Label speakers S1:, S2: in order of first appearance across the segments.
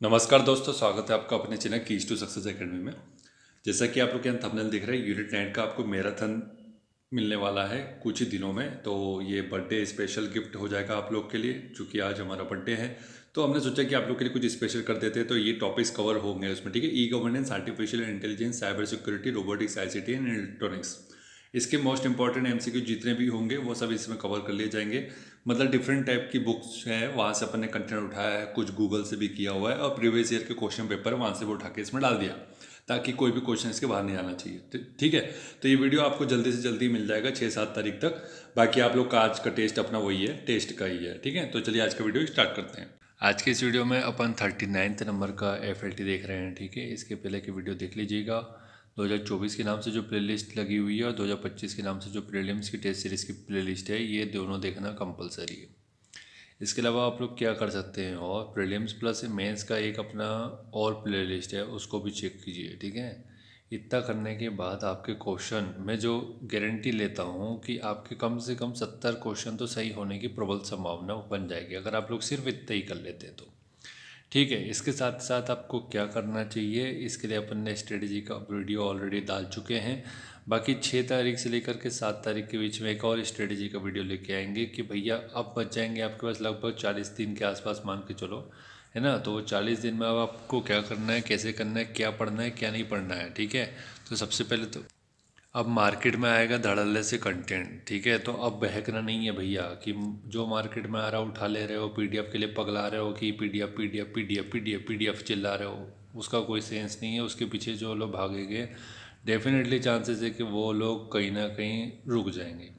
S1: नमस्कार दोस्तों, स्वागत है आपका अपने channel keys to success academy में। जैसा कि आप लोग यहाँ थंबनेल देख रहे हैं, यूनिट 9 का आपको मैराथन मिलने वाला है कुछ ही दिनों में। तो ये बर्थडे स्पेशल गिफ्ट हो जाएगा आप लोग के लिए, चूँकि आज हमारा बर्थडे है। तो हमने सोचा कि आप लोग के लिए कुछ स्पेशल कर देते हैं, तो ये टॉपिक्स कवर होंगे उसमें, ठीक है। E governance, artificial intelligence, cyber security, robotics, ICT and electronics. इसके मोस्ट इंपॉर्टेंट MCQ जितने भी होंगे वो सब इसमें कवर कर लिए जाएंगे। मतलब डिफरेंट टाइप की बुक्स हैं, वहाँ से अपन ने कंटेंट उठाया है, कुछ गूगल से भी किया हुआ है, और प्रीवियस ईयर के क्वेश्चन पेपर वहाँ से वो उठा के इसमें डाल दिया, ताकि कोई भी क्वेश्चन इसके बाहर नहीं आना चाहिए। ठीक है। तो ये वीडियो आपको जल्दी से जल्दी मिल जाएगा 6-7 तारीख तक। बाकी आप लोग का आज का टेस्ट अपना वही है, टेस्ट का ही है, ठीक है। तो चलिए आज का वीडियो स्टार्ट करते हैं। आज के इस वीडियो में अपन 39 नंबर का FLT देख रहे हैं, ठीक है। इसके पहले की वीडियो देख लीजिएगा। 2024 के नाम से जो प्लेलिस्ट लगी हुई है और 2025 के नाम से जो प्रीलिम्स की टेस्ट सीरीज़ की प्लेलिस्ट है, ये दोनों देखना कंपलसरी है। इसके अलावा आप लोग क्या कर सकते हैं, और प्रीलिम्स प्लस मेंस का एक अपना और प्लेलिस्ट है, उसको भी चेक कीजिए, ठीक है। इतना करने के बाद आपके क्वेश्चन मैं जो गारंटी लेता हूँ कि आपके कम से कम 70 क्वेश्चन तो सही होने की प्रबल संभावना बन जाएगी, अगर आप लोग सिर्फ इतना ही कर लेते हैं तो, ठीक है। इसके साथ साथ आपको क्या करना चाहिए, इसके लिए अपन ने स्ट्रेटजी का वीडियो ऑलरेडी डाल चुके हैं। बाकी 6 तारीख से लेकर के 7 तारीख के बीच में एक और स्ट्रेटजी का वीडियो लेके आएंगे कि भैया अब बच जाएंगे आपके पास लगभग 40 दिन के आसपास, मान के चलो, है ना। तो वो 40 दिन में अब आपको क्या करना है, कैसे करना है, क्या पढ़ना है, क्या नहीं पढ़ना है, ठीक है। तो सबसे पहले तो अब मार्केट में आएगा धड़ल्ले से कंटेंट, ठीक है। तो अब बहकना नहीं है भैया कि जो मार्केट में आ रहा उठा ले रहे हो, PDF के लिए पगला रहे हो कि PDF PDF PDF PDF PDF चिल्ला रहे हो, उसका कोई सेंस नहीं है। उसके पीछे जो लोग भागेंगे, डेफिनेटली चांसेस है कि वो लोग कहीं ना कहीं रुक जाएंगे।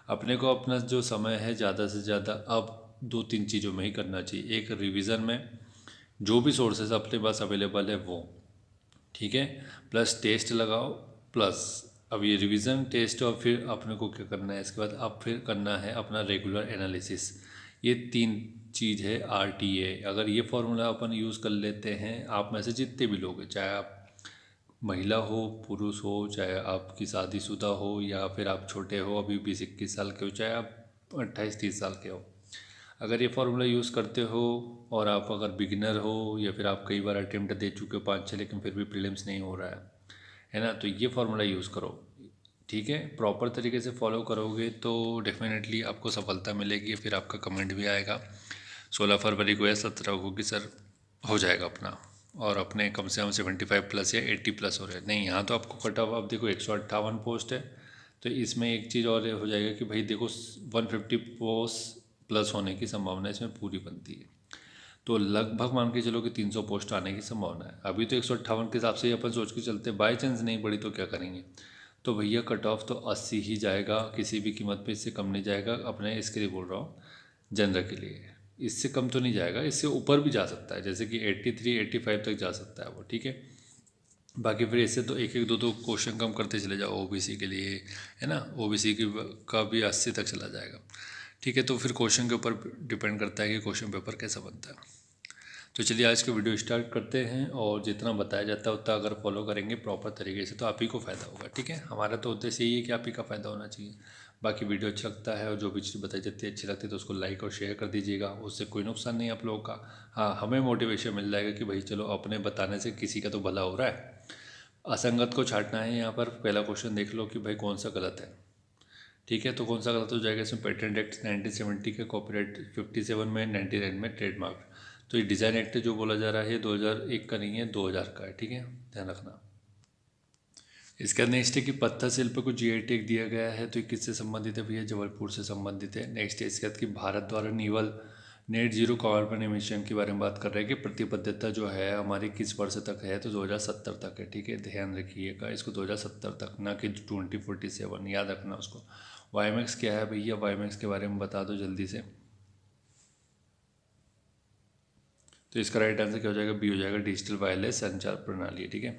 S1: अपने को अपना जो समय है ज़्यादा से ज़्यादा अब 2-3 चीज़ों में ही करना चाहिए। एक, रिवीजन में जो भी सोर्सेज अपने पास अवेलेबल है वो, ठीक है, प्लस टेस्ट लगाओ, प्लस अब ये रिवीजन, टेस्ट, और फिर अपने को क्या करना है इसके बाद, अब फिर करना है अपना रेगुलर एनालिसिस। ये 3 चीज़ है RTA। अगर ये फॉर्मूला अपन यूज़ कर लेते हैं, आप में से जितने भी लोग हैं, चाहे आप महिला हो, पुरुष हो, चाहे आपकी शादीशुदा हो, या फिर आप छोटे हो, अभी 20-21 साल के हो, चाहे आप 28-30 साल के हो, अगर ये फार्मूला यूज़ करते हो, और आप अगर बिगिनर हो या फिर आप कई बार अटेम्प्ट दे चुके हो 5-6, लेकिन फिर भी प्रीलिम्स नहीं हो रहा है ना, तो ये फार्मूला यूज़ करो, ठीक है। प्रॉपर तरीके से फॉलो करोगे तो डेफिनेटली आपको सफलता मिलेगी। फिर आपका कमेंट भी आएगा 16 फरवरी को या 17 को कि सर हो जाएगा अपना, और अपने कम से कम 75 प्लस या 80 प्लस हो रहे हैं। नहीं, यहाँ तो आपको कट ऑफ, आप देखो 158 पोस्ट है, तो इसमें एक चीज़ और हो जाएगा कि भाई देखो 150 पोस्ट प्लस होने की संभावना इसमें पूरी बनती है। तो लगभग मान के चलो कि 300 पोस्ट आने की संभावना है। अभी तो 158 के हिसाब से ही अपन सोच के चलते, बाई चांस नहीं बढ़ी तो क्या करेंगे। तो भैया कट ऑफ तो 80 ही जाएगा, किसी भी कीमत पे इससे कम नहीं जाएगा। अपने इसके लिए बोल रहा हूँ, जनरल के लिए इससे कम तो नहीं जाएगा, इससे ऊपर भी जा सकता है, जैसे कि 83-85 तक जा सकता है वो, ठीक है। बाकी फिर इससे तो एक एक दो दो क्वेश्चन कम करते चले जाओ OBC के लिए, है ना। OBC की का भी 80 तक चला जाएगा, ठीक है। तो फिर क्वेश्चन के ऊपर डिपेंड करता है कि क्वेश्चन पेपर कैसा बनता है। तो चलिए आज का वीडियो स्टार्ट करते हैं, और जितना बताया जाता है उतना अगर फॉलो करेंगे प्रॉपर तरीके से तो आप ही को फ़ायदा होगा, ठीक है। हमारा तो उद्देश्य यही है कि आप ही का फ़ायदा होना चाहिए। बाकी वीडियो अच्छा लगता है और जो भी चीज़ बताई जाती है अच्छी लगती है तो उसको लाइक और शेयर कर दीजिएगा, उससे कोई नुकसान नहीं है आप लोगों का। हाँ, हमें मोटिवेशन मिल जाएगा कि भाई चलो अपने बताने से किसी का तो भला हो रहा है। असंगत को छांटना है यहाँ पर। पहला क्वेश्चन देख लो कि भाई कौन सा गलत है, ठीक है। तो कौन सा गलत हो जाएगा इसमें, पेटेंट एक्ट 1970 के, कॉपीराइट 57 में, 99 में ट्रेडमार्क। तो ये डिज़ाइन एक्ट जो बोला जा रहा है 2001 का नहीं है, 2000 का है, ठीक है, ध्यान रखना। इसका नेक्स्ट है कि पत्थर शिल्प को GI टैग दिया गया है, तो ये किससे संबंधित है भैया, जबलपुर से संबंधित है। नेक्स्ट है इसके बाद कि भारत द्वारा नेट जीरो कार्बन एमिशन के बारे में बात कर रहे हैं कि प्रतिबद्धता जो है हमारी किस वर्ष तक है, तो 2070 तक है, ठीक है। ध्यान रखिएगा इसको, 2070 तक, ना कि 2047, याद रखना उसको। वाईमैक्स क्या है भैया, वाईमैक्स के बारे में बता दो जल्दी से। तो इसका राइट आंसर क्या हो जाएगा, B हो जाएगा, डिजिटल वायरलेस संचार प्रणाली, ठीक है।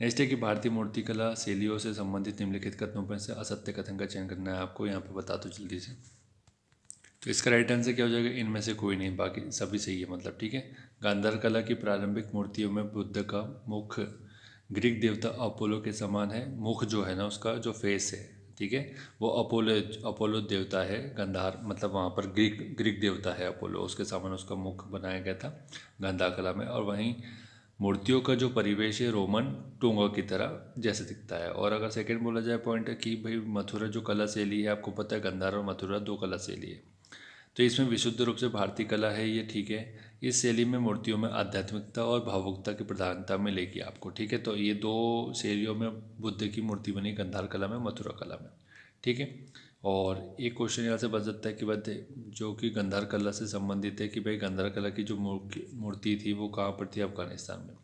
S1: नेक्स्ट है कि भारतीय मूर्तिकला शैलियों से संबंधित निम्नलिखित कथनों में से असत्य कथन का चयन करना है आपको, यहाँ पे बता दो जल्दी से। तो इसका राइट आंसर क्या हो जाएगा, इनमें से कोई नहीं, बाकी सभी सही है, मतलब, ठीक है। गांधार कला की प्रारंभिक मूर्तियों में बुद्ध का मुख ग्रीक देवता अपोलो के समान है। मुख जो है ना उसका जो फेस है, ठीक है। वो अपोलो अपोलो देवता है, गंधार मतलब वहाँ पर ग्रीक देवता है अपोलो, उसके सामने उसका मुख बनाया गया था गांधार कला में। और वहीं मूर्तियों का जो परिवेश है रोमन टूंगा की तरह जैसे दिखता है। और अगर सेकंड बोला जाए पॉइंट है कि भाई मथुरा जो कला शैली है, आपको पता है गांधार और मथुरा दो कला शैली है, तो इसमें विशुद्ध रूप से भारतीय कला है ये, ठीक है। इस शैली में मूर्तियों में आध्यात्मिकता और भावुकता की प्रधानता मिलेगी आपको, ठीक है। तो ये दो शैलियों में बुद्ध की मूर्ति बनी, गांधार कला में, मथुरा कला में, ठीक है। और एक क्वेश्चन यहाँ से बच सकता है कि बात जो कि गांधार कला से संबंधित है कि भाई गांधार कला की जो मूर्ति थी वो कहाँ पर थी, अफगानिस्तान में।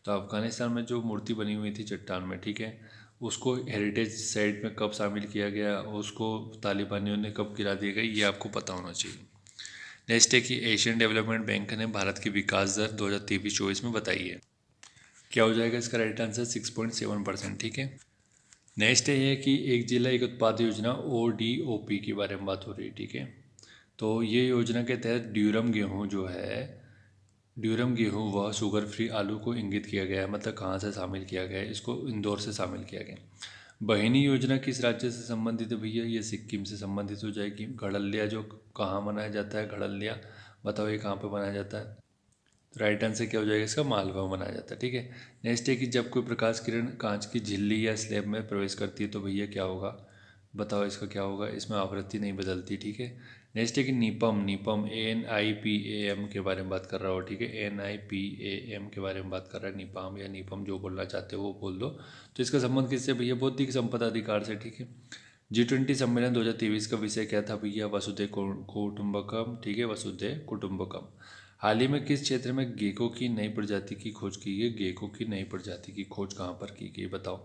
S1: तो अफगानिस्तान में जो मूर्ति बनी हुई थी चट्टान में, ठीक है, उसको हेरिटेज साइट में कब शामिल किया गया, उसको तालिबानियों ने कब गिरा दिया गया, ये आपको पता होना चाहिए। नेक्स्ट है कि एशियन डेवलपमेंट बैंक ने भारत की विकास दर 2023-24 में बताई है। क्या हो जाएगा इसका राइट आंसर? 6.7%, ठीक है। नेक्स्ट है कि एक जिला एक उत्पाद योजना ODOP के बारे में बात हो रही है, ठीक है। तो ये योजना के तहत ड्यूरम गेहूँ व शुगर फ्री आलू को इंगित किया गया है, मतलब कहाँ से शामिल किया गया है, इसको इंदौर से शामिल किया गया। बहिनी योजना किस राज्य से संबंधित है भैया? ये सिक्किम से संबंधित हो जाएगी। घड़लिया जो कहाँ मनाया जाता है, घड़लिया बताओ ये कहाँ पे मनाया जाता है? तो राइट आंसर क्या हो जाएगा इसका? मालवा में मनाया जाता है, ठीक है। नेक्स्ट है कि जब कोई प्रकाश किरण कांच की झिल्ली या स्लैब में प्रवेश करती है तो भैया क्या होगा, बताओ इसका क्या होगा? इसमें आवृत्ति नहीं बदलती, ठीक है। नेक्स्ट है कि नीपम NIPAM के बारे में बात कर रहा हो, ठीक है। NIPAM के बारे में बात कर रहा है, नीपाम या नीपम जो बोलना चाहते हो वो बोल दो। तो इसका संबंध किससे भैया? बौद्धिक संपदा अधिकार से, ठीक है। G20 सम्मेलन 2023 का विषय क्या था भैया? वसुधैव कुटुंबकम, ठीक है, वसुधैव कुटुंबकम। हाल ही में किस क्षेत्र में गेको की नई प्रजाति की खोज की गई? गेको की नई प्रजाति की खोज कहाँ पर की गई बताओ?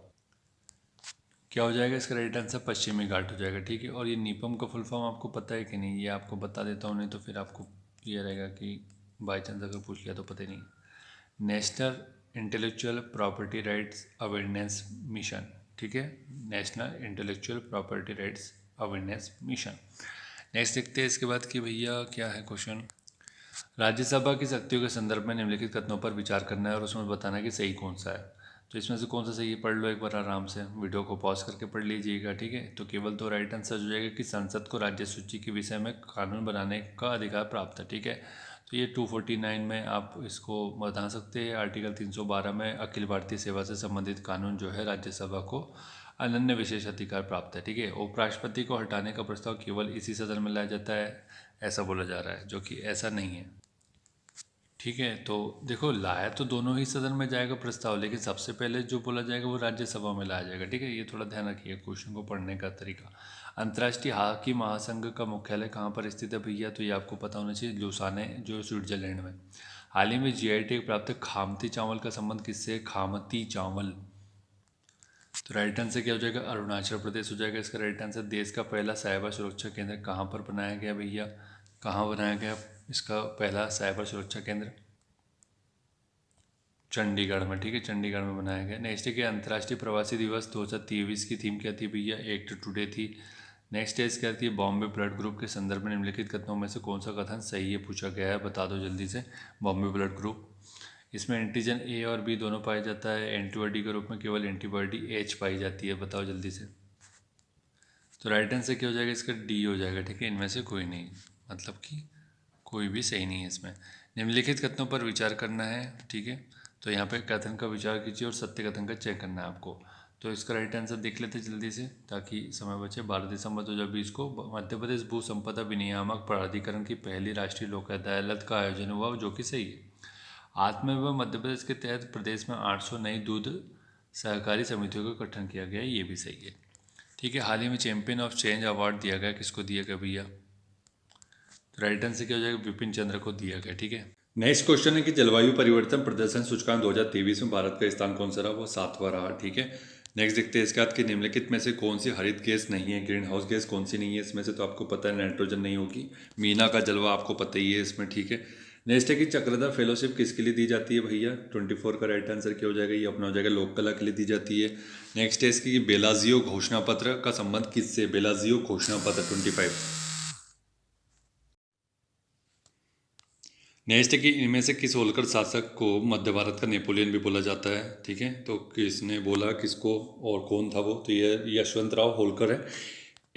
S1: क्या हो जाएगा इसका राइट आंसर? पश्चिमी घाट हो जाएगा, ठीक है। और ये नीपम का फुल फॉर्म आपको पता है कि नहीं? ये आपको बता देता हूँ, नहीं तो फिर आपको ये रहेगा कि बाई चांस अगर पूछ लिया तो पता ही नहीं। National intellectual property rights awareness mission, ठीक है, national intellectual property rights awareness mission. Next देखते हैं इसके बाद कि भैया क्या है क्वेश्चन। राज्यसभा की शक्तियों के संदर्भ में निम्नलिखित कथनों पर विचार करना है और उसमें बताना है कि सही कौन सा है। तो इसमें से कौन सा सही है पढ़ लो एक बार आराम से, वीडियो को पॉज करके पढ़ लीजिएगा, ठीक है। तो केवल दो राइट आंसर हो जाएगा कि संसद को राज्य सूची के विषय में कानून बनाने का अधिकार प्राप्त है, ठीक है। तो ये 249 में आप इसको बता सकते हैं। आर्टिकल 312 में अखिल भारतीय सेवा से संबंधित कानून जो है राज्यसभा को अनन्य विशेष अधिकार प्राप्त है, ठीक है। उपराष्ट्रपति को हटाने का प्रस्ताव केवल इसी सदन में लाया जाता है ऐसा बोला जा रहा है, जो कि ऐसा नहीं है, ठीक है। तो देखो लाया तो दोनों ही सदन में जाएगा प्रस्ताव, लेकिन सबसे पहले जो बोला जाएगा वो राज्यसभा में लाया जाएगा, ठीक है। ये थोड़ा ध्यान रखिए क्वेश्चन को पढ़ने का तरीका। अंतर्राष्ट्रीय हॉकी महासंघ का मुख्यालय कहाँ पर स्थित है भैया? तो ये आपको पता होना चाहिए, लुसाने जो स्विट्जरलैंड में। हाल ही में GI टैग प्राप्त खामती चावल का संबंध किससे? खामती चावल। तो राइट आंसर क्या हो जाएगा? अरुणाचल प्रदेश हो जाएगा इसका राइट आंसर। देश का पहला साइबर सुरक्षा केंद्र कहाँ पर बनाया गया भैया? कहाँ बनाया गया इसका पहला साइबर सुरक्षा केंद्र? चंडीगढ़ में, ठीक है, चंडीगढ़ में बनाया गया। नेक्स्ट है कि अंतर्राष्ट्रीय प्रवासी दिवस 2023 की थीम क्या थी भैया? एक्ट टुडे थी। नेक्स्ट है क्या थी? बॉम्बे ब्लड ग्रुप के संदर्भ में निम्नलिखित कथनों में से कौन सा कथन सही है पूछा गया है, बता दो जल्दी से। बॉम्बे ब्लड ग्रुप, इसमें एंटीजन A और B दोनों पाया जाता है, एंटीबॉडी के रूप में केवल एंटीबॉडी H पाई जाती है, बताओ जल्दी से। तो राइट आंसर क्या हो जाएगा इसका? D हो जाएगा, ठीक है। इनमें से कोई नहीं, मतलब कि कोई भी सही नहीं है इसमें। निम्नलिखित कथनों पर विचार करना है, ठीक है। तो यहाँ पे कथन का विचार कीजिए और सत्य कथन का चेक करना है आपको। तो इसका राइट आंसर देख लेते जल्दी से ताकि समय बचे। 12 दिसंबर 2020 को मध्य प्रदेश भू संपदा विनियामक प्राधिकरण की पहली राष्ट्रीय लोक अदालत का आयोजन हुआ, जो कि सही है। आत्मनिर्भर मध्य प्रदेश के तहत प्रदेश में 800 नई दूध सहकारी समितियों का गठन किया गया, ये भी सही है, ठीक है। हाल ही में चैंपियन ऑफ चेंज अवार्ड दिया गया, किसको दिया गया भैया? तो राइट आंसर क्या हो जाएगा? विपिन चंद्र को दिया गया, ठीक है। नेक्स्ट क्वेश्चन है कि जलवायु परिवर्तन प्रदर्शन सूचकांक 2023 में भारत का स्थान कौन सा रहा? वो 7वां रहा, ठीक है। नेक्स्ट देखते हैं इसके बाद कि निम्नलिखित में से कौन सी हरित गैस नहीं है, ग्रीन हाउस गैस कौन सी नहीं है इसमें से? तो आपको पता है नाइट्रोजन नहीं होगी। मीना का जलवा आपको पता ही है इसमें, ठीक है। नेक्स्ट है कि चक्रधर फेलोशिप किसके लिए दी जाती है भैया? 24 का राइट आंसर क्या हो जाएगा? ये अपना हो जाएगा लोक कला के लिए दी जाती है। नेक्स्ट है इसकी बेलाजियो घोषणा पत्र का संबंध किससे? बेलाजियो घोषणा पत्र 25। नेक्स्ट है कि इनमें से किस होलकर शासक को मध्य भारत का नेपोलियन भी बोला जाता है। ठीक है, तो किसने बोला, किसको और कौन था वो, तो ये यशवंतराव होलकर है।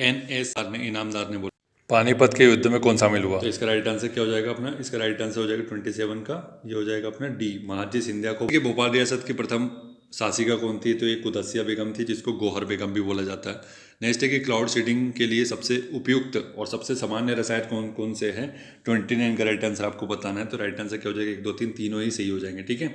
S1: NSR ने, इनामदार ने बोला। पानीपत के युद्ध में कौन शामिल हुआ, तो इसका राइट आंसर क्या हो जाएगा अपना, इसका राइट आंसर हो जाएगा 27 का, ये हो जाएगा अपना डी, महादजी सिंधिया को। भोपाल रियासत की प्रथम शासिका कौन थी, तो ये कुदसिया बेगम थी, जिसको गोहर बेगम भी बोला जाता है। नेक्स्ट है कि क्लाउड सीडिंग के लिए सबसे उपयुक्त और सबसे सामान्य रसायन कौन कौन से हैं। 29 का राइट आंसर आपको बताना है, तो राइट आंसर क्या हो जाएगा, 1 2 3 तीनों ही सही हो जाएंगे। ठीक है,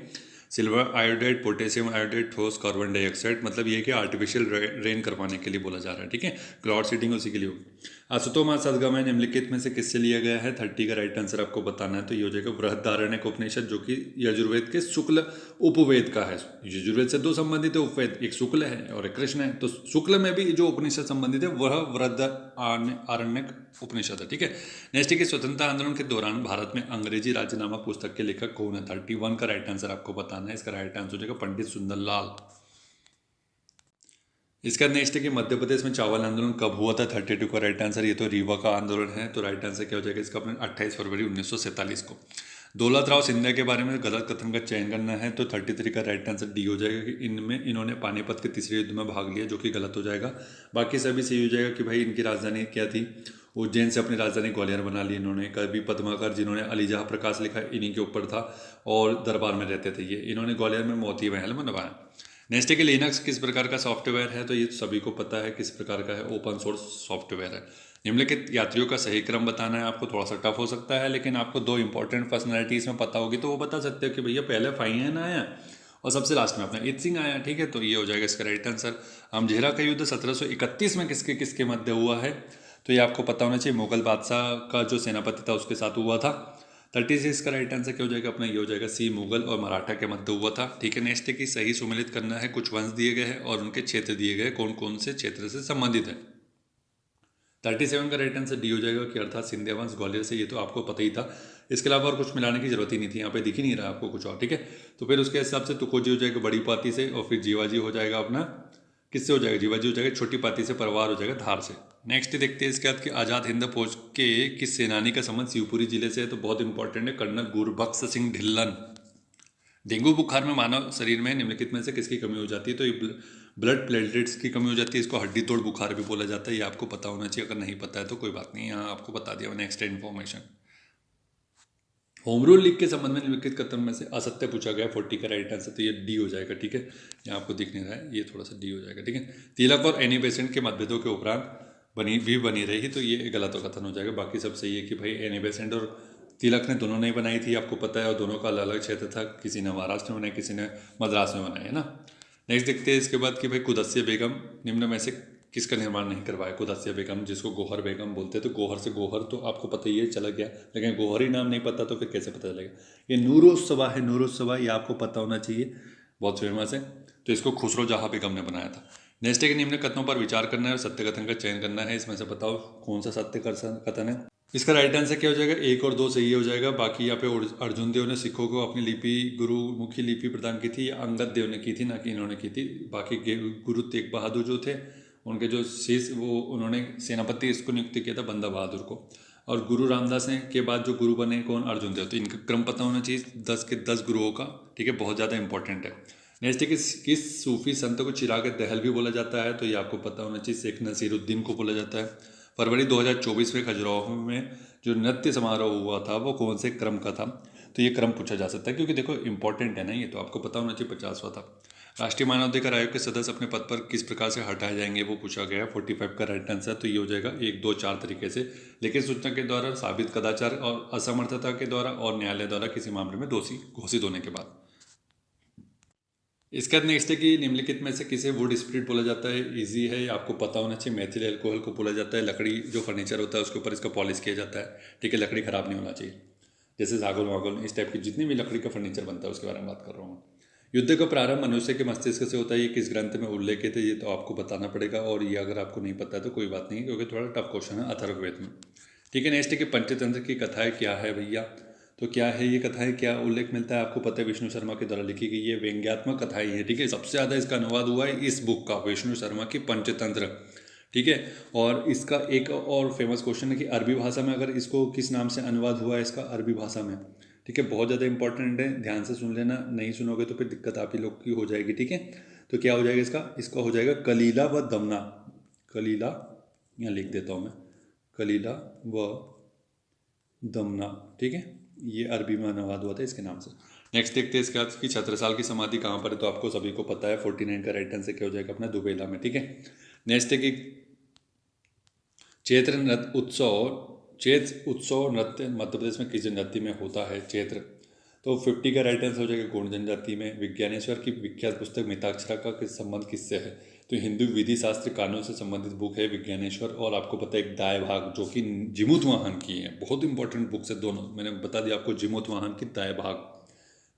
S1: सिल्वर आयोडाइड, पोटेशियम आयोडाइड, ठोस कार्बन डाइऑक्साइड, मतलब ये कि आर्टिफिशियल रेन करवाने के लिए बोला जा रहा है। ठीक है, क्लाउड सीडिंग उसी के लिए होगी। अश्वत्थामा सद्गमय निम्नलिखित में से किससे लिया गया है, 30 का राइट आंसर आपको बताना है, तो ये हो जाएगा बृहदारण्यक उपनिषद, जो कि यजुर्वेद के शुक्ल उपवेद का है। यजुर्वेद से 2 संबंधित है उपवेद, एक शुक्ल है और एक कृष्ण है, तो शुक्ल में भी जो उपनिषद संबंधित है वह बृहदारण्यक उपनिषद है। ठीक है, नेक्स्ट है कि स्वतंत्रता आंदोलन के दौरान भारत में अंग्रेजी राज्य नामक पुस्तक के लेखक कौन है, 31 का राइट आंसर आपको बताना है, इसका राइट आंसर हो जाएगा पंडित सुंदरलाल। इसका नेक्स्ट है कि मध्य प्रदेश में चावल आंदोलन कब हुआ था, 32 का राइट आंसर, ये तो रीवा का आंदोलन है, तो राइट आंसर क्या हो जाएगा इसका अपने 28 फरवरी 1947 को। दौलतराव सिंधिया के बारे में गलत कथन का चयन करना है, तो 33 का राइट आंसर डी हो जाएगा कि इन्होंने पानीपत के तीसरे युद्ध में भाग लिया, जो कि गलत हो जाएगा। बाकी सभी सही हो जाएगा कि भाई इनकी राजधानी क्या थी, उज्जैन से अपनी राजधानी ग्वालियर बना ली इन्होंने। कवि पद्माकर जिन्होंने अलीजहाँ प्रकाश लिखा इन्हीं के ऊपर था, और दरबार में रहते थे ये, इन्होंने ग्वालियर में मोती महल बनवाया। नेक्स्ट है कि लिनक्स किस प्रकार का सॉफ्टवेयर है, तो ये सभी को पता है किस प्रकार का है, ओपन सोर्स सॉफ्टवेयर है। निम्नलिखित यात्रियों का सही क्रम बताना है आपको, थोड़ा सा टफ हो सकता है, लेकिन आपको 2 इंपॉर्टेंट पर्सनैलिटी इसमें पता होगी तो वो बता सकते हो कि भैया पहले फाइनन आया और सबसे लास्ट में अपना इत सिंह आया। ठीक है, तो ये हो जाएगा इसका राइट आंसर। अमझेरा का युद्ध 1731 में किसके किसके मध्य हुआ है, तो ये आपको पता होना चाहिए, मुगल बादशाह का जो सेनापति था उसके साथ हुआ था। 36 का राइट आंसर क्या हो जाएगा अपना, ये हो जाएगा सी, मुगल और मराठा के मध्य हुआ था। ठीक है, नेक्स्ट है कि सही सुमेलित करना है, कुछ वंश दिए गए हैं और उनके क्षेत्र दिए गए, कौन कौन से क्षेत्र से संबंधित है। 37 का राइट आंसर डी हो जाएगा कि अर्थात सिंधिया वंश ग्वालियर से, ये तो आपको पता ही था, इसके अलावा और कुछ मिलाने की जरूरत ही नहीं थी, यहाँ पे दिख ही नहीं रहा आपको कुछ और। ठीक है, तो फिर उसके हिसाब से तुकोजी हो जाएगा बड़ी पाती से, और फिर जीवाजी हो जाएगा अपना, किससे हो जाएगा, जीवाजी हो जाएगा छोटी पाती से, परवार हो जाएगा धार से। नेक्स्ट देखते हैं इसके बाद कि आज़ाद हिंद फौज के किस सेनानी का संबंध शिवपुरी जिले से है, तो बहुत इंपॉर्टेंट है, कर्नल गुरबख्श सिंह ढिल्लन। डेंगू बुखार में मानव शरीर में निम्नलिखित में से किसकी कमी हो जाती है, तो ये ब्लड प्लेटलेट्स की कमी हो जाती है, इसको हड्डी तोड़ बुखार भी बोला जाता है, ये आपको पता होना चाहिए, अगर नहीं पता है तो कोई बात नहीं, यहाँ आपको बता दिया मैंने extra information. Home rule league के संबंध में निम्नलिखित कथन में से असत्य पूछा गया, 40 का राइट आंसर, तो ये डी हो जाएगा। ठीक है, यहाँ आपको दिख नहीं रहा है, ये थोड़ा सा डी हो जाएगा। ठीक है, तिलक और एनी बेसेंट के मतभेदों के उपरांत बनी रही, तो ये गलत कथन हो जाएगा। बाकी सब सही है कि भाई एनी बेसेंट और तिलक ने दोनों ने बनाई थी, आपको पता है, और दोनों का अलग अलग क्षेत्र था, किसी ने महाराष्ट्र में बनाई, किसी ने मद्रास में बनाई, है ना। नेक्स्ट देखते हैं इसके बाद कि भाई कुदस्सिया बेगम निम्न में से किसका निर्माण नहीं करवाया, कुदस्सिया बेगम जिसको गोहर बेगम बोलते हैं, तो गोहर से गोहर तो आपको पता ही है, चला गया, लेकिन गोहर ही नाम नहीं पता तो फिर कैसे पता चलेगा। ये नूरोत्सवा है, नूरोत्सवा, ये आपको पता होना चाहिए, बहुत फेमस है, तो इसको खुसरो जहाँ बेगम ने बनाया था। नेक्स्ट है कि निम्न कथनों पर विचार करना है और सत्य कथन का चयन करना है, इसमें से बताओ कौन सा सत्य कथन है। इसका राइट आंसर क्या हो जाएगा, 1 और 2 सही हो जाएगा। बाकी यहाँ पे अर्जुन देव ने सिखों को अपनी लिपि, गुरुमुखी लिपि प्रदान की थी, या अंगद देव ने की थी, ना कि इन्होंने की थी। बाकी गुरु तेग बहादुर जो थे, उनके जो शिष्य, वो उन्होंने सेनापति इसको नियुक्त किया था बंदा बहादुर को, और गुरु रामदास ने के बाद जो गुरु बने कौन, अर्जुन देव। तो इनका क्रम पता होना चाहिए 10 के 10 गुरुओं का। ठीक है, बहुत ज़्यादा इंपॉर्टेंट है। नेक्स्ट है कि किस सूफी संत को चिराग दहल भी बोला जाता है, तो ये आपको पता होना चाहिए, शेख नसीरुद्दीन को बोला जाता है। फरवरी 2024 में खजुराहो में जो नृत्य समारोह हुआ था वो कौन से क्रम का था, तो ये क्रम पूछा जा सकता है, क्योंकि देखो इंपॉर्टेंट है ना, ये तो आपको पता होना चाहिए, 50वां था। राष्ट्रीय मानवाधिकार आयोग के सदस्य अपने पद पर किस प्रकार से हटाए जाएंगे, वो पूछा गया, 45 का राइट आंसर, तो ये हो जाएगा 1 2 4 तरीके से, लेकिन सूचना के द्वारा, साबित कदाचार और असमर्थता के द्वारा, और न्यायालय द्वारा किसी मामले में दोषी घोषित होने के बाद। इसके बाद नेक्स्ट है कि निम्नलिखित में से किसे वुड स्पिरिट बोला जाता है, इजी है, आपको पता होना चाहिए, मैथिल एल्कोहल को बोला जाता है। लकड़ी जो फर्नीचर होता है उसके ऊपर इसका पॉलिश किया जाता है। ठीक है, लकड़ी खराब नहीं होना चाहिए, जैसे सागौन वागौन इस टाइप की जितनी भी लकड़ी का फर्नीचर बनता है उसके बारे में बात कर रहा हूँ। युद्ध का प्रारंभ मनुष्य के मस्तिष्क से होता है, ये किस ग्रंथ में उल्लेख थे, ये तो आपको बताना पड़ेगा, और ये अगर आपको नहीं पता है तो कोई बात नहीं, क्योंकि थोड़ा टफ क्वेश्चन है, अथर्ववेद में। ठीक है, नेक्स्ट है कि पंचतंत्र की कथाएं क्या है भैया, तो क्या है ये कथाएं, क्या उल्लेख मिलता है, आपको पता है, विष्णु शर्मा के द्वारा लिखी गई ये व्यंग्यात्मक कथाएं है। ठीक है, सबसे ज़्यादा इसका अनुवाद हुआ है इस बुक का, विष्णु शर्मा की पंचतंत्र। ठीक है, और इसका एक और फेमस क्वेश्चन है कि अरबी भाषा में अगर इसको किस नाम से अनुवाद हुआ है इसका, अरबी भाषा में। ठीक है, बहुत ज़्यादा इंपॉर्टेंट है, ध्यान से सुन लेना, नहीं सुनोगे तो फिर दिक्कत आप ही लोग की हो जाएगी। ठीक है, तो क्या हो जाएगा इसका हो जाएगा कलीला व दमना। कलीला, यहाँ लिख देता हूँ मैं, कलीला व दमना। ठीक है, ये अरबी में अनुवाद हुआ था इसके नाम से। नेक्स्ट देखते हैं इसके बाद कि छत्रसाल की समाधि कहाँ पर है, तो आपको सभी को पता है 49 का राइट आंसर क्या हो जाएगा अपना, दुबेला में। ठीक है, नेक्स्ट है कि चैत्र उत्सव नृत्य मध्य प्रदेश में किस जनजाति में होता है, चैत्र। तो 50 का राइट आंसर हो जाएगा गोंड जनजाति में। विज्ञानेश्वर की विख्यात पुस्तक मिताक्षरा का किस संबंध किससे है, तो हिंदू विधि शास्त्र कानून से संबंधित बुक है विज्ञानेश्वर। और आपको पता है एक दाय भाग जो कि जिमुत वाहन की है, बहुत इंपॉर्टेंट बुक्स है दोनों, मैंने बता दिया आपको, जिमुत वाहन की दाय भाग।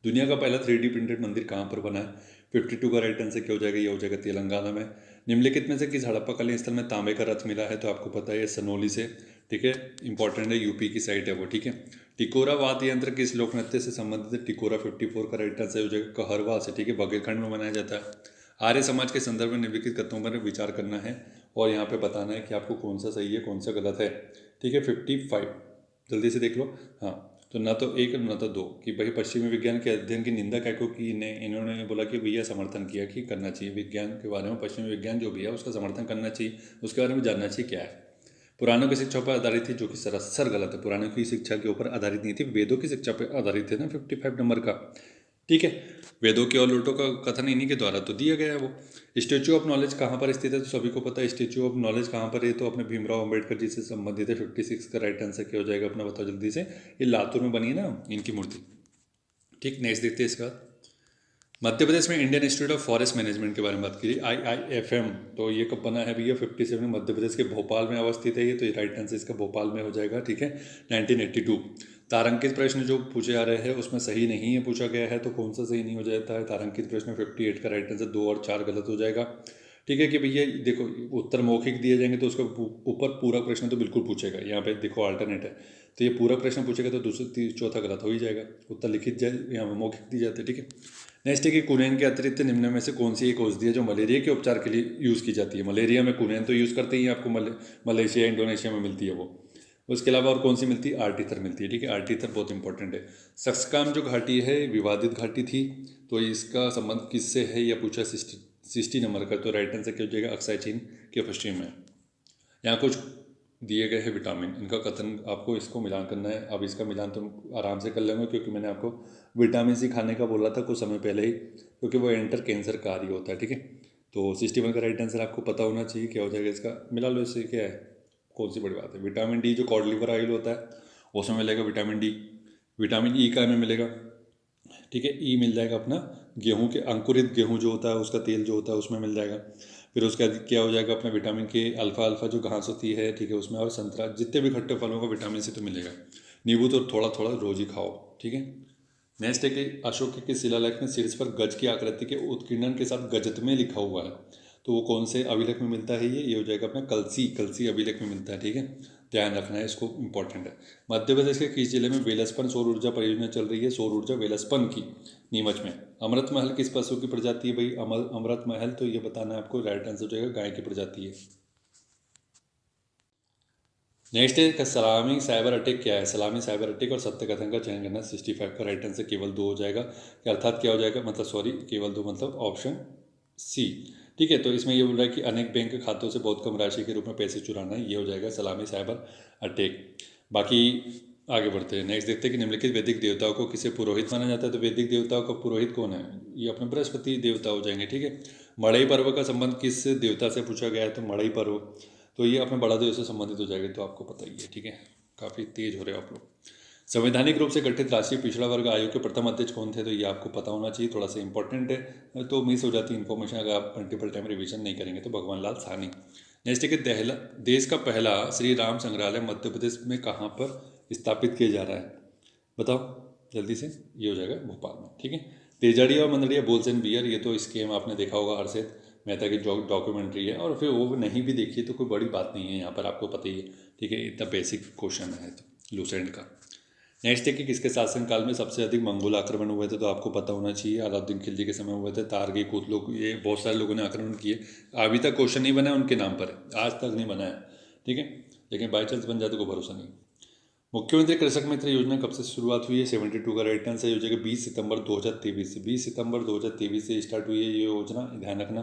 S1: दुनिया का पहला 3D प्रिंटेड मंदिर कहाँ पर बना है, 52 का राइट आंसर क्या हो जाएगा, ये हो जाएगा तेलंगाना में। निम्नलिखित में से किस हड़प्पाकालीन स्थल में तांबे का रथ मिला है, तो आपको पता है सनोली से। ठीक है, इंपॉर्टेंट है, यूपी की साइट है वो। ठीक है, टिकोरा वाद्य यंत्र किस लोक नृत्य से संबंधित है, टिकोरा 54 का राइट आंसर हो जाएगा कहरवा से। ठीक है, बघेलखंड में मनाया जाता है। आर्य समाज के संदर्भ में निम्नलिखित कथनों पर विचार करना है और यहाँ पे बताना है कि आपको कौन सा सही है कौन सा गलत है। ठीक है, 55 जल्दी से देख लो। हाँ, तो ना तो एक ना तो दो, कि भाई पश्चिमी विज्ञान के अध्ययन की निंदा क्या की इन्होंने बोला कि भैया समर्थन किया कि करना चाहिए, विज्ञान के बारे में पश्चिमी विज्ञान जो भी है उसका समर्थन करना चाहिए, उसके बारे में जानना चाहिए क्या है। पुराणों की शिक्षा पर आधारित थी, जो कि सरासर गलत है। पुराणों की शिक्षा के ऊपर आधारित नहीं थी, वेदों की शिक्षा पर आधारित थे ना, 55 नंबर का। ठीक है, वेदों के और लोटों का कथन इन्हीं के द्वारा तो दिया गया है वो। स्टेचू ऑफ नॉलेज कहाँ पर स्थित है, तो सभी को पता है स्टेचू ऑफ नॉलेज कहाँ पर है, तो अपने भीमराव अंबेडकर जी से संबंधित है। 56 का राइट आंसर क्या हो जाएगा अपना, बताओ जल्दी से। ये लातूर में बनी है ना इनकी मूर्ति। ठीक, नेक्स्ट देखते हैं इसका। मध्य प्रदेश में Indian institute of forest management के बारे में बात की, IIFM। तो ये कब बना है भैया, 57 में, मध्य प्रदेश के भोपाल में अवस्थित है ये, तो ये राइट आंसर इसका भोपाल में हो जाएगा। ठीक है, 1982। तारांकित प्रश्न जो पूछे जा रहे हैं उसमें सही नहीं है पूछा गया है, तो कौन सा सही नहीं हो जाता है, तारांकित प्रश्न 58 का राइट आंसर 2 और 4 गलत हो जाएगा। ठीक है, कि भैया देखो उत्तर मौखिक दिए जाएंगे तो उसके ऊपर पूरा प्रश्न तो बिल्कुल पूछेगा, यहाँ पे देखो अल्टरनेट है, तो ये पूरा प्रश्न पूछेगा तो दूसरा चौथा गलत हो ही जाएगा। उत्तर लिखित जाए, यहाँ मौखिक दी जाती है। ठीक है, नेक्स्ट है कि कुनैन के अतिरिक्त निम्न में से कौन सी एक औषधि है जो मलेरिया के उपचार के लिए यूज़ की जाती है। मलेरिया में कुनैन तो यूज़ करते ही आपको मलेशिया इंडोनेशिया में मिलती है वो। उसके अलावा और कौन सी मिलती है, आर्टिथर मिलती है। ठीक है, आर्टिथर बहुत इंपॉर्टेंट है। सक्सकाम जो घाटी है विवादित घाटी थी, तो इसका संबंध किससे है यह पूछा 60 नंबर का, तो राइट आंसर क्या हो जाएगा, अक्साई चीन के पश्चिम में। यहाँ कुछ दिए गए हैं विटामिन, इनका कथन आपको इसको मिलान करना है। अब इसका मिलान तुम आराम से कर लेंगे, क्योंकि मैंने आपको विटामिन सी खाने का बोला था कुछ समय पहले ही, क्योंकि वो एंटर कैंसर कार्य होता है। ठीक है, तो 61 का राइट आंसर आपको पता होना चाहिए क्या हो जाएगा इसका, मिला लो इससे, क्या है, कौन सी बड़ी बात है। विटामिन डी जो कॉड लिवर ऑयल होता है उसमें मिलेगा विटामिन डी। विटामिन ई का हमें मिलेगा। ठीक है, ई मिल जाएगा अपना गेहूं के, अंकुरित गेहूं जो होता है उसका तेल जो होता है उसमें मिल जाएगा। फिर उसके बाद क्या हो जाएगा अपना विटामिन के अल्फा जो घास होती है, ठीक है, उसमें। और संतरा, जितने भी खट्टे फलों का विटामिन सी तो मिलेगा। नींबू तो थोड़ा थोड़ा रोज ही खाओ। ठीक है, नेक्स्ट है कि अशोक के शिलालेख में शीर्ष पर गज की आकृति के उत्कीर्णन के साथ गजत में लिखा हुआ है, तो वो कौन से अभिलेख में मिलता है, ये हो जाएगा अपना कलसी अभिलेख में मिलता है। ठीक है, ध्यान रखना है इसको, इंपॉर्टेंट है। मध्य प्रदेश के किस जिले में वेलस्पन सौर ऊर्जा परियोजना चल रही है, सौर ऊर्जा वेलस्पन की, नीमच में। अमृत महल किस पशु की प्रजाति है भाई, अमृत महल, तो ये बताना है आपको, राइट आंसर हो जाएगा गाय की प्रजाति है। नेक्स्ट है सलामी साइबर अटैक क्या है, सलामी साइबर अटैक और सत्य कथन का चयन करना, 65 का राइट आंसर केवल 2 हो जाएगा, अर्थात क्या हो जाएगा, मतलब सॉरी केवल 2 मतलब ऑप्शन सी। ठीक है, तो इसमें ये बोल रहा है कि अनेक बैंक खातों से बहुत कम राशि के रूप में पैसे चुराना, ये हो जाएगा सलामी साइबर अटैक। बाकी आगे बढ़ते हैं, नेक्स्ट देखते हैं कि निम्नलिखित वैदिक देवताओं को किसे पुरोहित माना जाता है, तो वैदिक देवताओं का पुरोहित कौन है, ये अपने बृहस्पति देवता हो जाएंगे। ठीक है, मड़ई पर्व का संबंध किस देवता से पूछा गया है, तो मड़ई पर्व तो ये अपने बड़ा देव से संबंधित हो जाएगा, तो आपको पता ही है। ठीक है, काफ़ी तेज हो रहे हो आप लोग। संवैधानिक रूप से गठित राष्ट्रीय पिछड़ा वर्ग आयोग के प्रथम अध्यक्ष कौन थे, तो ये आपको पता होना चाहिए, थोड़ा सा इंपॉर्टेंट है, तो मिस हो जाती है इन्फॉर्मेशन अगर आप मल्टीपल टाइम रिवीजन नहीं करेंगे, तो भगवान लाल साहनी। नेक्स्ट है कि देश का पहला श्री राम संग्रहालय मध्य प्रदेश में कहाँ पर स्थापित किया जा रहा है, बताओ जल्दी से, ये हो जाएगा भोपाल में। ठीक है, तेजाड़िया और मंदड़िया बोल्स एंड बियर, ये तो स्कीम आपने देखा होगा, हर्षित मेहता की डॉक्यूमेंट्री है, और फिर वो नहीं भी देखिए तो कोई बड़ी बात नहीं है, यहाँ पर आपको पता ही है। ठीक है, इतना बेसिक क्वेश्चन है तो लूसेंट का। नेक्स्ट है कि किसके शासनकाल में सबसे अधिक मंगोल आक्रमण हुए थे, तो आपको पता होना चाहिए, अलाउद्दीन खिलजी के समय हुए थे। तारगी कुतलुक, ये बहुत सारे लोगों ने आक्रमण किए, अभी तक क्वेश्चन नहीं बना है उनके नाम पर, आज तक नहीं बना है। ठीक है, लेकिन बाई चांस बन जाए तो कोई भरोसा नहीं। मुख्यमंत्री कृषक मित्र योजना कब से शुरुआत हुई है? 72 का राइट आंसर हो जाएगा 20 सितंबर 2023 से। 20 सितंबर 2023 से स्टार्ट हुई है ये योजना, ध्यान रखना।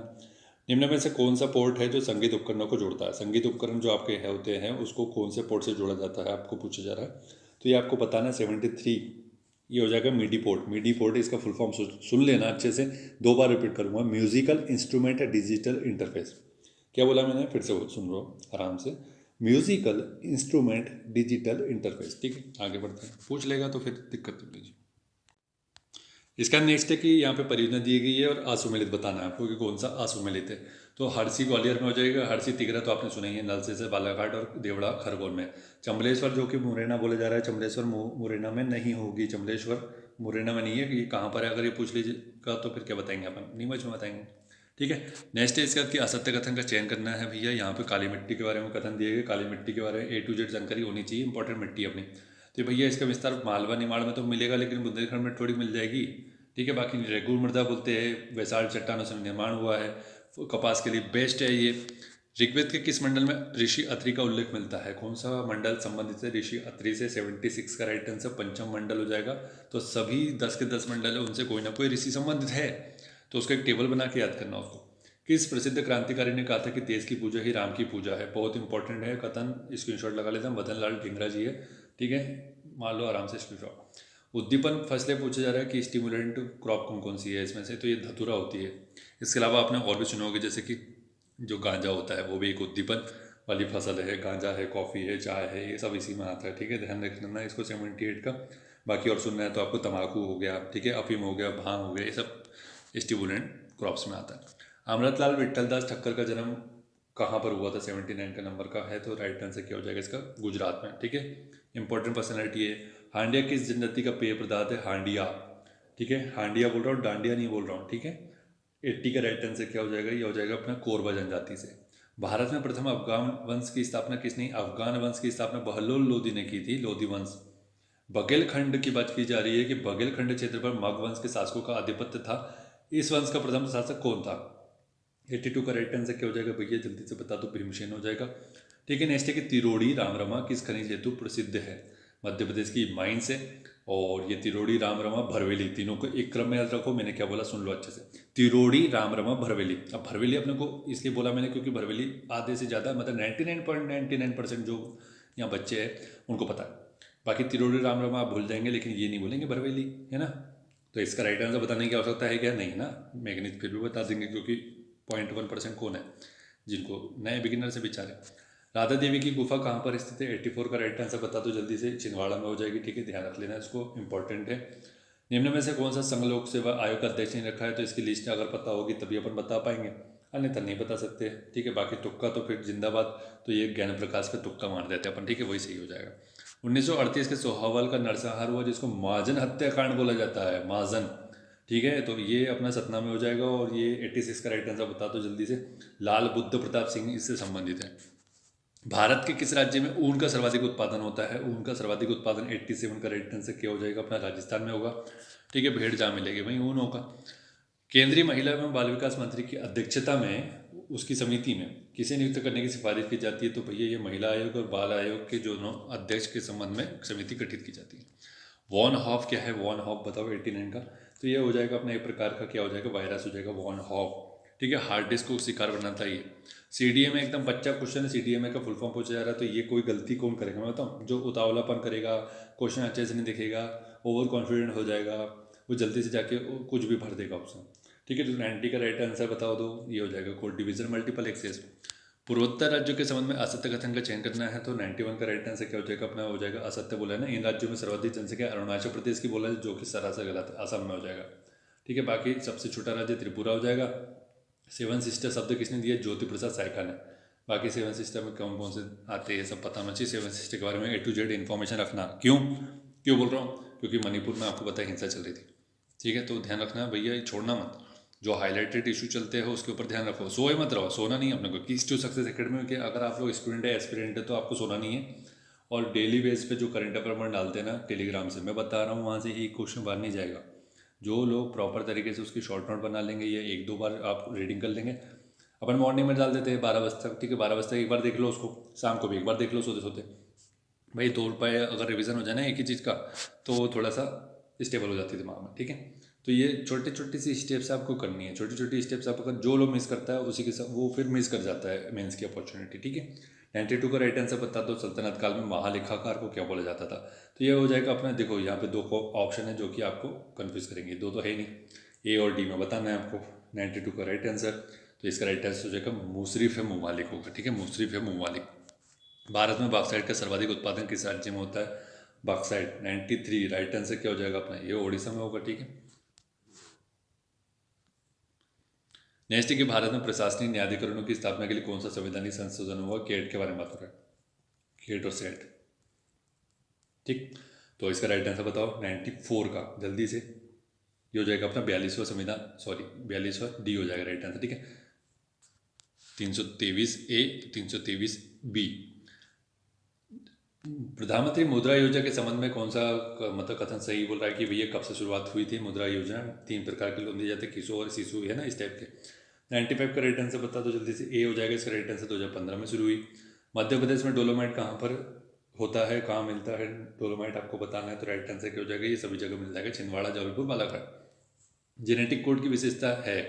S1: निम्न में से कौन सा पोर्ट है जो संगीत उपकरणों को जोड़ता है? संगीत उपकरण जो आपके होते हैं उसको कौन से पोर्ट से जोड़ा जाता है, आपको पूछा जा रहा है, तो ये आपको बताना है। 73 ये हो जाएगा मिडी पोर्ट। मिडी पोर्ट इसका फुल फॉर्म सुन लेना अच्छे से, 2 बार रिपीट करूँगा। Musical instrument digital interface. क्या बोला मैंने? फिर से सुन लो आराम से। Musical instrument digital interface. ठीक है, आगे बढ़ते हैं। पूछ लेगा तो फिर दिक्कत नहीं लीजिए। इसका नेक्स्ट है कि यहाँ पे परियोजना दी गई है और आसुमेलित बताना है आपको कि कौन सा आसुमेलित है। तो हरसी ग्वालियर में हो जाएगा। हरसी तिगरा तो आपने सुना ही है, नलसे से बालाघाट, और देवड़ा खरगोन में। चंबलेश्वर जो कि मुरैना बोला जा रहा है, चंबलेश्वर मुरैना में नहीं होगी। चंबलेश्वर मुरैना में नहीं है। कि कहाँ पर है अगर ये पूछ लीजिएगा तो फिर क्या बताएंगे अपन, नीमच में बताएंगे। ठीक है, नेक्स्ट है इसका कि असत्य कथन का चयन करना है भैया। यहाँ पे काली मिट्टी के बारे में कथन दिए गए। काली मिट्टी के बारे में A to Z जानकारी होनी चाहिए, इंपॉर्टेंट मिट्टी अपनी। तो भैया इसका विस्तार मालवा निमाड़ में तो मिलेगा, लेकिन बुंदेलखंड में थोड़ी मिल जाएगी। ठीक है, बाकी रेगुर मृदा बोलते हैं, वैसाल चट्टानों से निर्माण हुआ है, कपास के लिए बेस्ट है ये। ऋग्वेद के किस मंडल में ऋषि अत्रि का उल्लेख मिलता है? कौन सा मंडल संबंधित है ऋषि अत्रि से? 76 का राइट आंसर पंचम मंडल हो जाएगा। तो सभी 10 के 10 मंडल है, उनसे कोई ना कोई ऋषि संबंधित है, तो उसका एक टेबल बना के याद करना उसको। किस प्रसिद्ध क्रांतिकारी ने कहा था कि देश की पूजा ही राम की पूजा है? बहुत इंपॉर्टेंट है कथन, स्क्रीनशॉट लगा लेते हैं। मदन लाल ढींगरा जी है। ठीक है, मान लो आराम से स्क्रीनशॉट। उद्दीपन फसलें पूछा जा रहा है कि स्टिमुलेंट क्रॉप कौन कौन सी है इसमें से? तो ये धतूरा होती है। इसके अलावा आपने और भी सुना होगा, जैसे कि जो गांजा होता है वो भी एक उद्दीपन वाली फसल है। गांजा है, कॉफ़ी है, चाय है, ये सब इसी में आता है। ठीक है, ध्यान रखना इसको 78 का। बाकी और सुनना है तो आपको तम्बाकू हो गया, ठीक है, अफीम हो गया, भांग हो गया, ये सब स्टिमुलेंट क्रॉप्स में आता है। अमृतलाल विट्ठलदास ठक्कर का जन्म कहाँ पर हुआ था? 79 का नंबर का है, तो राइट आंसर क्या हो जाएगा इसका? गुजरात में। ठीक है, इंपॉर्टेंट पर्सनैलिटी है। हांडिया किस जनजाति का पेय पदार्थ है? हांडिया। ठीक है, हांडिया बोल रहा हूँ, डांडिया नहीं बोल रहा हूँ। ठीक है, 80 का राइट आंसर क्या हो जाएगा? ये हो जाएगा अपना कोरबा जनजाति से। भारत में प्रथम अफगान वंश की स्थापना किसने? अफगान वंश की स्थापना बहलोल लोदी ने की थी, लोदी वंश। बघेलखंड की बात की जा रही है कि बघेलखंड क्षेत्र पर मग वंश के शासकों का आधिपत्य था। इस वंश का प्रथम शासक कौन था? 82 का राइट आंसर क्या हो जाएगा भैया? जल्दी से बता दो, भीमसेन हो जाएगा। ठीक है, नेक्स्ट है कि तिरोड़ी रामरमा किस खनिज हेतु प्रसिद्ध है? मध्य प्रदेश की माइंस है। और ये तिरोड़ी रामरमा भरवेली, तीनों को एक क्रम में याद रखो। मैंने क्या बोला सुन लो अच्छे से। तिरोड़ी रामरमा भरवेली। अब भरवेली अपने को इसलिए बोला मैंने क्योंकि भरवेली आधे से ज़्यादा मतलब 99.99% जो यहाँ बच्चे हैं उनको पता है। बाकी तिरोड़ी रामरमा आप भूल जाएंगे, लेकिन ये नहीं भूलेंगे भरवेली, है ना। तो इसका राइट आंसर बताने की आवश्यकता है क्या? नहीं ना, मैग्नीज फिर भी बता देंगे, क्योंकि 0.1% कौन है जिनको नए बिगिनर से बेचारे। राधा देवी की गुफा कहाँ पर स्थित है? 84 का राइट आंसर बता दो जल्दी से। छिंदवाड़ा में हो जाएगी। ठीक है, ध्यान रख लेना इसको, इंपॉर्टेंट है। निम्न में से कौन सा संघ लोक सेवा आयोग का अध्यक्ष ने रखा है? तो इसकी लिस्ट अगर पता होगी तभी अपन बता पाएंगे, अन्यथा नहीं बता सकते। ठीक है, बाकी तुक्का तो फिर जिंदाबाद, तो ये ज्ञान प्रकाश का तुक्का मार देते हैं अपन। ठीक है, वही सही हो जाएगा। 1938 के सोहावल का नरसंहार हुआ, जिसको महाजन हत्याकांड बोला जाता है, महाजन। ठीक है, तो ये अपना सतना में हो जाएगा। और ये 86 का राइट आंसर बता दो जल्दी से। लाल बुद्ध प्रताप सिंह इससे संबंधित है। भारत के किस राज्य में ऊन का सर्वाधिक उत्पादन होता है? ऊन का सर्वाधिक उत्पादन 87 का राइट आंसर क्या हो जाएगा? अपना राजस्थान में होगा। ठीक है, भेड़ जहाँ मिलेगी वहीं ऊन होगा। केंद्रीय महिला एवं बाल विकास मंत्री की अध्यक्षता में उसकी समिति में किसे नियुक्त करने की सिफारिश की जाती है? तो भैया ये महिला आयोग और बाल आयोग के दोनों अध्यक्ष के संबंध में समिति गठित की जाती है। वॉन हॉफ क्या है? वॉन हॉफ बताओ 89 का। तो ये हो जाएगा अपना एक प्रकार का क्या हो जाएगा? वायरस हो जाएगा वॉन हॉफ। ठीक है, हार्ड डिस्क को शिकार बनाता है ये। CDMA एकदम बच्चा क्वेश्चन है, CDMA का फुल फॉर्म पूछा जा रहा है। तो ये कोई गलती कौन करेगा मैं बताऊँ? जो उतावलापन करेगा, क्वेश्चन अच्छे से नहीं दिखेगा, ओवर कॉन्फिडेंट हो जाएगा, वो जल्दी से जाके कुछ भी भर देगा ऑप्शन। ठीक है, तो 90 का राइट आंसर बताओ दो। ये हो जाएगा कोड डिवीजन मल्टीपल एक्सेस। पूर्वोत्तर राज्यों के संबंध में असत्य कथन का चयन करना है। तो 91 का राइट आंसर क्या हो जाएगा? अपना हो जाएगा असत्य बोला है ना। इन राज्यों में सर्वाधिक जनसंख्या अरुणाचल प्रदेश की बोला है, जो कि सरासर गलत है, असम में हो जाएगा। ठीक है, बाकी सबसे छोटा राज्य त्रिपुरा हो जाएगा। 7 सिस्टर शब्द किसने दिया? ज्योति प्रसाद सैखा ने। बाकी 7 सिस्टर में कौन कौन से आते हैं सब पता होना चाहिए। 7 सिस्टर के बारे में A to Z इन्फॉर्मेशन रखना। क्यों बोल रहा हूँ? क्योंकि मणिपुर में आपको पता है हिंसा चल रही थी। ठीक है, तो ध्यान रखना भैया, ये छोड़ना मत। जो हाईलाइटेड इशू चलते हैं उसके ऊपर ध्यान रखो। सोए मत रहो, सोना नहीं है अपने को। कीज टू सक्सेस एकेडमी के अगर आप लोग स्टूडेंट है, एस्पिरेंट है, तो आपको सोना नहीं है। और डेली बेस पे जो करंट अफेयर डालते हैं ना टेलीग्राम से, मैं बता रहा हूँ वहाँ से एक क्वेश्चन बाहर नहीं जाएगा। जो लोग प्रॉपर तरीके से उसकी शॉर्ट नोट बना लेंगे या 1-2 बार आप रीडिंग कर लेंगे। अपन मॉर्निंग में डाल देते हैं 12 बजे तक। ठीक है, 12 बजे तक एक बार देख लो उसको, शाम को भी एक बार देख लो सोते सोते। भाई 2 रुपये अगर रिवीजन हो जाए ना एक ही चीज़ का तो वो थोड़ा सा स्टेबल हो जाती है दिमाग में, ठीक है। तो ये छोटी छोटी सी स्टेप्स आपको करनी है, छोटी छोटी स्टेप्स आप अगर जो लोग मिस करता है उसी के साथ वो फिर मिस कर जाता है मेंस की अपॉर्चुनिटी, ठीक है। 92 का राइट आंसर बता दो, सल्तनत काल में महालेखाकार को क्या बोला जाता था। तो ये हो जाएगा अपना, देखो यहाँ पे 2 ऑप्शन है जो कि आपको कन्फ्यूज करेंगे, 2 तो है ही नहीं, ए और डी में बताना है आपको 92 का राइट आंसर। तो इसका राइट आंसर हो जाएगा मुसरिफ है मुमालिक होगा, ठीक है, मुसरिफ है मुमालिक। भारत में बॉक्साइट का सर्वाधिक उत्पादन किस राज्य में होता है, बॉक्साइट 93, राइट आंसर क्या हो जाएगा अपना, ये उड़ीसा में होगा, ठीक है। नेक्स्ट कि भारत में प्रशासनिक न्यायाधिकरणों की स्थापना के लिए कौन सा संवैधानिक संशोधन हुआ, केट के बारे में बात हो रहा है, केट और सेट, ठीक। तो इसका राइट आंसर बताओ 94 का, जल्दी से। ये हो जाएगा अपना 42वां संविधान, सॉरी 42वां डी हो जाएगा राइट आंसर, ठीक है। 323A 323B। प्रधानमंत्री मुद्रा योजना के संबंध में कौन सा मतलब कथन सही बोल रहा है कि भैया कब से शुरुआत हुई थी मुद्रा योजना, 3 प्रकार के लोन दिए जाते हैं, किशोर और शिशु, है ना, इस टाइप के। 95 का राइट आंसर बता दो जल्दी से, ए हो जाएगा इसका राइट आंसर, 2015 में शुरू हुई। मध्य प्रदेश में डोलोमाइट कहाँ पर होता है, कहाँ मिलता है डोलोमाइट, आपको बताना है। तो राइट आंसर क्या हो जाएगा, ये सभी जगह मिल जाएगा, छिंदवाड़ा, जबलपुर, बालाघाट। जेनेटिक कोड की विशेषता है,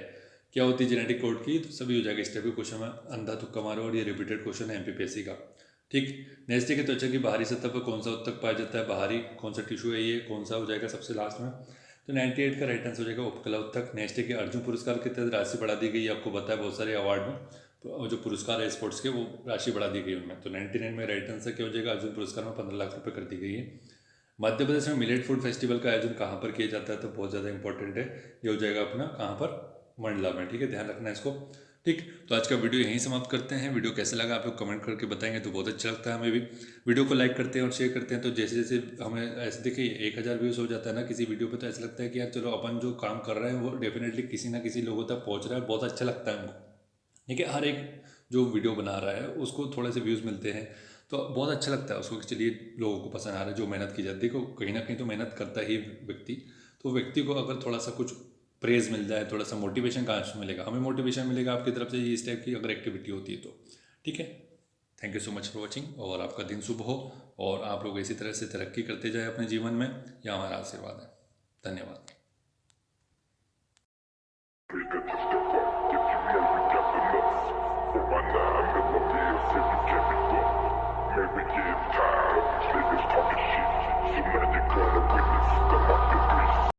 S1: क्या होती है जेनेटिक कोड की, तो सभी हो जाएगा इस टाइप के क्वेश्चन में, अंधा तुक्का मारो, और ये रिपीटेड क्वेश्चन है एमपीपीएससी का, ठीक। नेक्स्ट है कि त्वचा की बाहरी सतह पर कौन सा उत्तक पाया जाता है, बाहरी कौन सा टिश्यू है, ये कौन सा हो जाएगा सबसे लास्ट में। तो 98 का राइट आंसर हो जाएगा उपकला उत्तक। नेक्स्ट है कि अर्जुन पुरस्कार के तहत राशि बढ़ा दी गई, आपको पता है बहुत सारे अवार्ड में जो पुरस्कार है स्पोर्ट्स के वो राशि बढ़ा दी गई उनमें। तो 99 में राइट आंसर क्या हो जाएगा, अर्जुन पुरस्कार में 15 लाख रुपये कर दी गई है। मध्य प्रदेश में मिलेट फूड फेस्टिवल का आयोजन कहाँ पर किया जाता है, तो बहुत ज़्यादा इंपॉर्टेंट है, ये हो जाएगा अपना कहाँ पर, मंडला में, ठीक है, ध्यान रखना है इसको, ठीक। तो आज का वीडियो यहीं समाप्त करते हैं। वीडियो कैसे लगा आप लोग कमेंट करके बताएंगे तो बहुत अच्छा लगता है हमें भी। वीडियो को लाइक करते हैं और शेयर करते हैं, तो जैसे जैसे हमें ऐसे देखिए 1000 व्यूज़ हो जाता है ना किसी वीडियो पे, तो ऐसा लगता है कि यार चलो अपन जो काम कर रहे हैं वो डेफिनेटली किसी ना किसी लोगों तक पहुँच रहा है, बहुत अच्छा लगता है हमको, ठीक है। हर एक जो वीडियो बना रहा है उसको थोड़े से व्यूज़ मिलते हैं तो बहुत अच्छा लगता है उसको कि चलिए लोगों को पसंद आ रहा है, जो मेहनत की जाती है। देखो कहीं ना कहीं तो मेहनत करता ही व्यक्ति, तो व्यक्ति को अगर थोड़ा सा कुछ प्रेज़ मिल जाए, थोड़ा सा मोटिवेशन कहाँ से मिलेगा, हमें मोटिवेशन मिलेगा आपकी तरफ से इस टाइप की अगर एक्टिविटी होती है तो, ठीक है। Thank you so much for watching, और आपका दिन शुभ हो और आप लोग इसी तरह से तरक्की करते जाए अपने जीवन में, यह हमारा आशीर्वाद है। धन्यवाद।